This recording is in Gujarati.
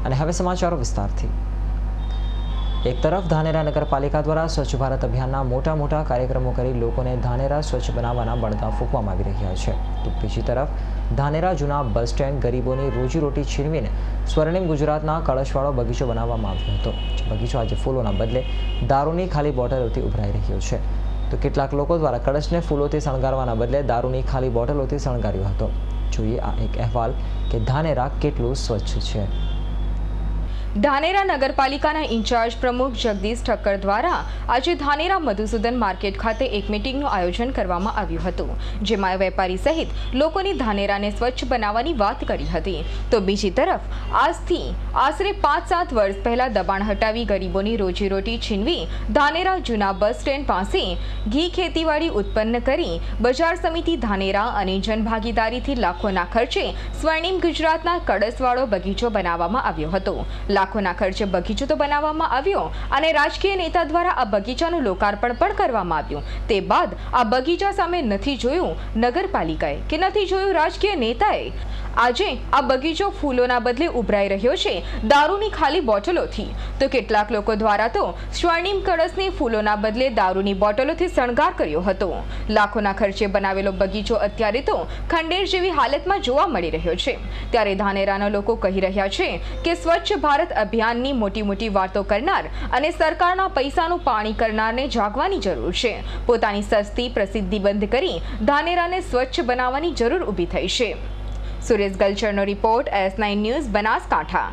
અને હવે સમાચારો વિસ્તારથી। એક તરફ ધાનેરા નગરપાલિકા દ્વારા સ્વચ્છ ભારત અભિયાનના મોટા કાર્યક્રમો કરી લોકોને ધાનેરા સ્વચ્છ બનાવવાના બળદા ફૂંકવામાં આવી રહ્યા છે, તો બીજી તરફ ધાનેરા જૂના બસ સ્ટેન્ડ ગરીબોની રોજીરોટી છીનવીને સ્વર્ણિમ ગુજરાતના કળશવાળો બગીચો બનાવવામાં આવ્યો હતો। બગીચો આજે ફૂલોના બદલે દારૂની ખાલી બોટલોથી ઉભરાઈ રહ્યો છે, તો કેટલાક લોકો દ્વારા કળશને ફૂલોથી શણગારવાના બદલે દારૂની ખાલી બોટલોથી શણગાર્યો હતો। જોઈએ આ એક અહેવાલ કે ધાનેરા કેટલું સ્વચ્છ છે। ધાનેરા નગરપાલિકાના ઇન્ચાર્જ પ્રમુખ જગદીશ ઠક્કર દ્વારા આજે ધાનેરા મધુસૂદન માર્કેટ ખાતે એક મીટિંગનું આયોજન કરવામાં આવ્યું હતું, જેમાં વેપારી સહિત લોકોની ધાનેરાને સ્વચ્છ બનાવવાની વાત કરી હતી। તો બીજી તરફ આજથી આશરે 5-7 વર્ષ પહેલા દબાણ હટાવી ગરીબોની રોજીરોટી છીનવી ધાનેરા જૂના બસ સ્ટેન્ડ પાસે ઘી ખેતીવાડી ઉત્પન્ન કરી બજાર સમિતિ ધાનેરા અને જનભાગીદારીથી લાખોના ખર્ચે સ્વર્ણિમ ગુજરાતના કળશવાળો બગીચો બનાવવામાં આવ્યો હતો। લાખોના ખર્ચે બગીચો તો બનાવવામાં આવ્યો અને રાજકીય નેતા દ્વારા આ બગીચાનું લોકાર્પણ પણ કરવામાં આવ્યું। તે બાદ આ બગીચા સામે નથી જોયું નગરપાલિકાએ કે નથી જોયું રાજકીય નેતાએ। આજે આ બગીચો ફૂલોના બદલે ઉભરાઈ રહ્યો છે દારૂની ખાલી બોટલોથી, તો કેટલાક લોકો દ્વારા તો સ્વર્ણિમ કળશને ફૂલોના બદલે દારૂની બોટલોથી શણગાર કર્યો હતો। લાખોના ખર્ચે બનાવેલો બગીચો અત્યારે તો ખંડેર જેવી હાલતમાં જોવા મળી રહ્યો છે। ત્યારે ધાનેરાના લોકો કહી રહ્યા છે કે સ્વચ્છ ભારત અભિયાનની મોટી વાતો કરનાર અને સરકારના પૈસાનું પાણી કરનારને જાગવાની જરૂર છે। પોતાની સસ્તી પ્રસિદ્ધિ બંધ કરી ધાનેરાને સ્વચ્છ બનાવવાની જરૂર ઊભી થઈ છે। સુરેશ ગલચરનો રિપોર્ટ S9 ન્યૂઝ બનાસકાંઠા।